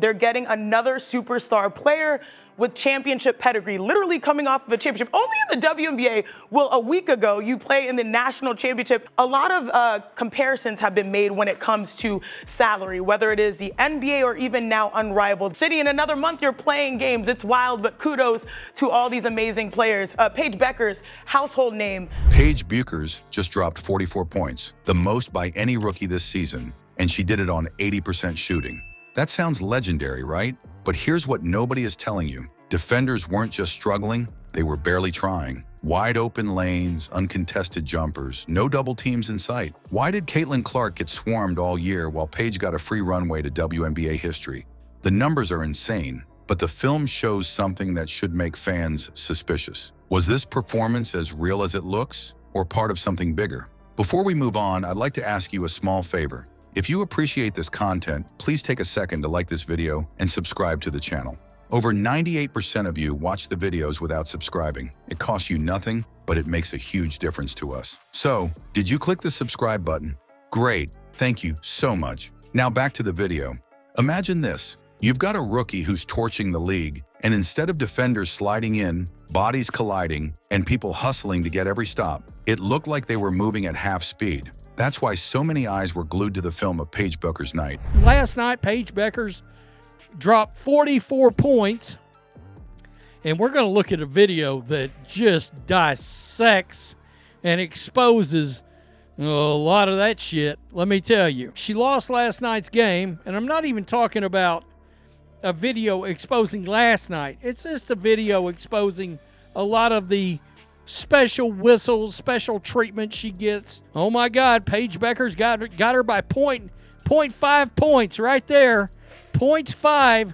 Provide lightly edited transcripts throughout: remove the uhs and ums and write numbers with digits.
They're getting another superstar player with championship pedigree, literally coming off of a championship. Only in the WNBA will a week ago you play in the national championship. A lot of comparisons have been made when it comes to salary, whether it is the NBA or even now Unrivaled. City, in another month you're playing games. It's wild, but kudos to all these amazing players. Paige Bueckers, household name. Paige Bueckers just dropped 44 points, the most by any rookie this season, and she did it on 80% shooting. That sounds legendary, right? But here's what nobody is telling you. Defenders weren't just struggling, they were barely trying. Wide open lanes, uncontested jumpers, no double teams in sight. Why did Caitlin Clark get swarmed all year while Paige got a free runway to WNBA history? The numbers are insane, but the film shows something that should make fans suspicious. Was this performance as real as it looks, or part of something bigger? Before we move on, I'd like to ask you a small favor. If you appreciate this content, please take a second to like this video and subscribe to the channel. Over 98% of you watch the videos without subscribing. It costs you nothing, but it makes a huge difference to us. So, did you click the subscribe button? Great, thank you so much. Now back to the video. Imagine this. You've got a rookie who's torching the league, and instead of defenders sliding in, bodies colliding, and people hustling to get every stop, it looked like they were moving at half speed. That's why so many eyes were glued to the film of Paige Bueckers' night. Last night, Paige Bueckers dropped 44 points, and we're going to look at a video that just dissects and exposes a lot of that shit. Let me tell you. She lost last night's game, and I'm not even talking about a video exposing last night. It's just a video exposing a lot of the special whistles, special treatment she gets. Oh my God, Paige Bueckers got her by 0.5 points right there. 0.5,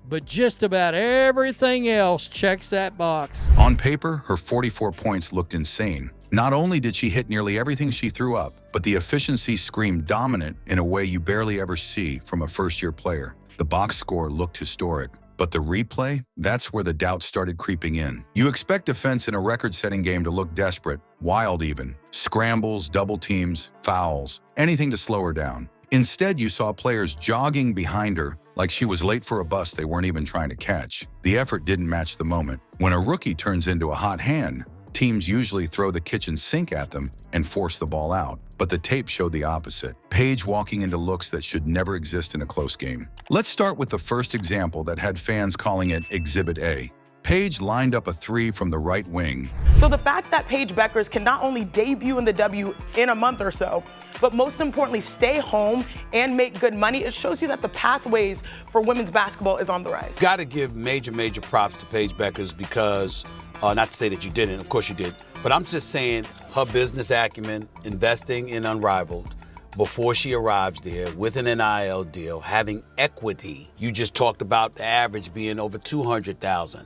but just about everything else checks that box. On paper, her 44 points looked insane. Not only did she hit nearly everything she threw up, but the efficiency screamed dominant in a way you barely ever see from a first-year player. The box score looked historic. But the replay, that's where the doubt started creeping in. You expect defense in a record-setting game to look desperate, wild even. Scrambles, double teams, fouls, anything to slow her down. Instead, you saw players jogging behind her like she was late for a bus they weren't even trying to catch. The effort didn't match the moment. When a rookie turns into a hot hand, teams usually throw the kitchen sink at them and force the ball out. But the tape showed the opposite. Paige walking into looks that should never exist in a close game. Let's start with the first example that had fans calling it Exhibit A. Paige lined up a three from the right wing. So the fact that Paige Bueckers can not only debut in the W in a month or so, but most importantly stay home and make good money, it shows you that the pathways for women's basketball is on the rise. Got to give major props to Paige Bueckers because, not to say that you didn't, of course you did, but I'm just saying her business acumen, investing in Unrivaled, before she arrives there with an NIL deal, having equity. You just talked about the average being over 200,000,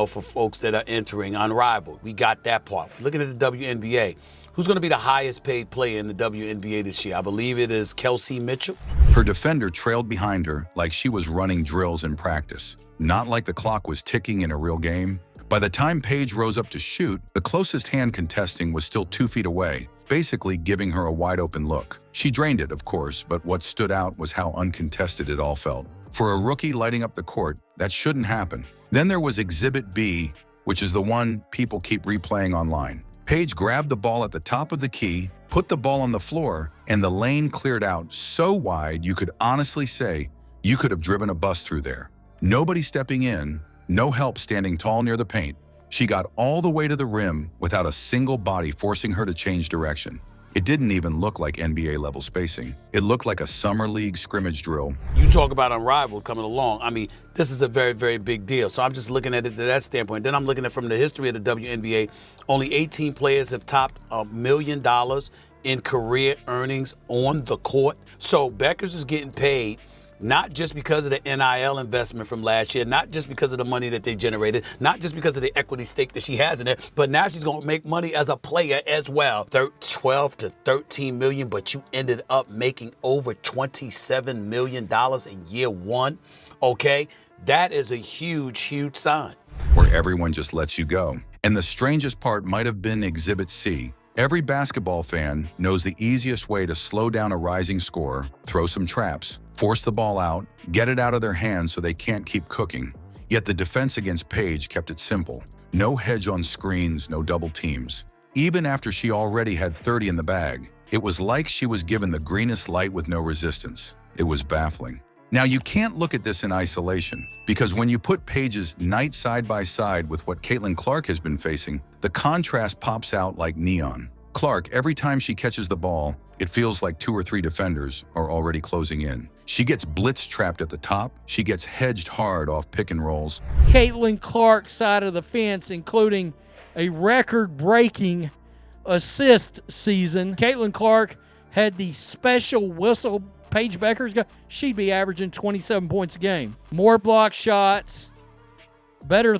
for folks that are entering Unrivaled. We got that part. Looking at the WNBA, who's going to be the highest paid player in the WNBA this year? I believe it is Kelsey Mitchell. Her defender trailed behind her like she was running drills in practice, not like the clock was ticking in a real game. By the time Paige rose up to shoot, the closest hand contesting was still 2 feet away, basically giving her a wide-open look. She drained it, of course, but what stood out was how uncontested it all felt. For a rookie lighting up the court, that shouldn't happen. Then there was Exhibit B, which is the one people keep replaying online. Paige grabbed the ball at the top of the key, put the ball on the floor, and the lane cleared out so wide you could honestly say you could have driven a bus through there. Nobody stepping in, no help standing tall near the paint. She got all the way to the rim without a single body forcing her to change direction. It didn't even look like NBA-level spacing. It looked like a summer league scrimmage drill. You talk about Unrivaled coming along. I mean, this is a very big deal. So I'm just looking at it to that standpoint. Then I'm looking at from the history of the WNBA, only 18 players have topped $1 million in career earnings on the court. So Bueckers is getting paid not just because of the NIL investment from last year, not just because of the money that they generated, not just because of the equity stake that she has in it, but now she's going to make money as a player as well. 12 to 13 million, but you ended up making over $27 million in year one. Okay, that is a huge sign. Where everyone just lets you go. And the strangest part might have been Exhibit C. Every basketball fan knows the easiest way to slow down a rising scorer: throw some traps, force the ball out, get it out of their hands so they can't keep cooking. Yet the defense against Paige kept it simple. No hedge on screens, no double teams. Even after she already had 30 in the bag, it was like she was given the greenest light with no resistance. It was baffling. Now, you can't look at this in isolation, because when you put Paige's night side by side with what Caitlin Clark has been facing, the contrast pops out like neon. Clark, every time she catches the ball, it feels like 2 or 3 defenders are already closing in. She gets blitz trapped at the top. She gets hedged hard off pick and rolls. Caitlin Clark's side of the fence, including a record-breaking assist season. Caitlin Clark had the special whistle Paige Bueckers got. She'd be averaging 27 points a game. More block shots, better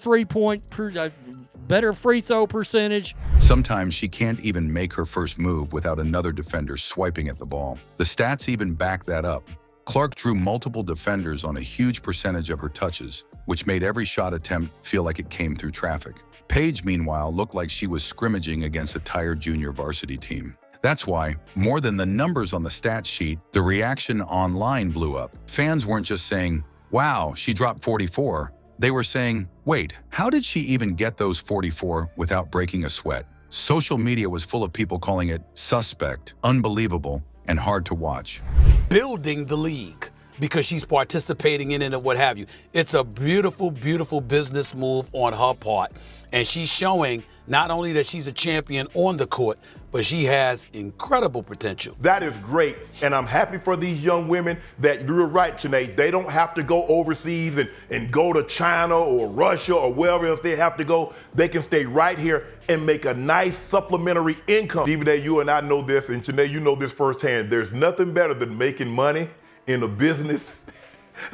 better free throw percentage. Sometimes she can't even make her first move without another defender swiping at the ball. The stats even back that up. Clark drew multiple defenders on a huge percentage of her touches, which made every shot attempt feel like it came through traffic. Paige, meanwhile, looked like she was scrimmaging against a tired junior varsity team. That's why, more than the numbers on the stat sheet, the reaction online blew up. Fans weren't just saying, "Wow, she dropped 44." They were saying, "Wait, how did she even get those 44 without breaking a sweat?" Social media was full of people calling it suspect, unbelievable, and hard to watch. Building the league because she's participating in it and what have you. It's a beautiful, beautiful business move on her part. And she's showing not only that she's a champion on the court, but she has incredible potential. That is great, and I'm happy for these young women that you're right, Sinead. They don't have to go overseas and go to China or Russia or wherever else they have to go. They can stay right here and make a nice supplementary income. Even though you and I know this, and Sinead, you know this firsthand, there's nothing better than making money in a business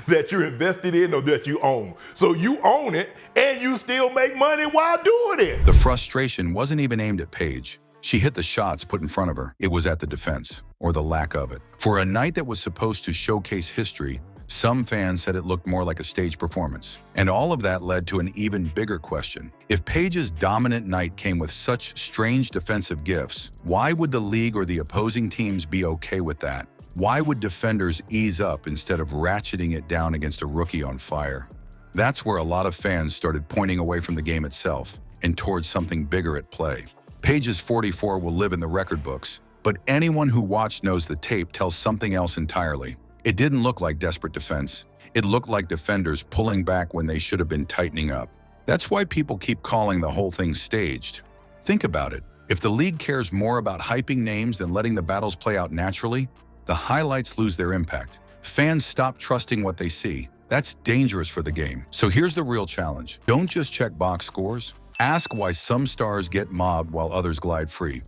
that you're invested in or that you own. So you own it and you still make money while doing it. The frustration wasn't even aimed at Paige. She hit the shots put in front of her. It was at the defense, or the lack of it. For a night that was supposed to showcase history, some fans said it looked more like a stage performance. And all of that led to an even bigger question. If Paige's dominant night came with such strange defensive gifts, why would the league or the opposing teams be okay with that? Why would defenders ease up instead of ratcheting it down against a rookie on fire? That's where a lot of fans started pointing away from the game itself and towards something bigger at play. Paige's 44 will live in the record books, but anyone who watched knows the tape tells something else entirely. It didn't look like desperate defense. It looked like defenders pulling back when they should have been tightening up. That's why people keep calling the whole thing staged. Think about it. If the league cares more about hyping names than letting the battles play out naturally, the highlights lose their impact. Fans stop trusting what they see. That's dangerous for the game. So here's the real challenge. Don't just check box scores. Ask why some stars get mobbed while others glide free.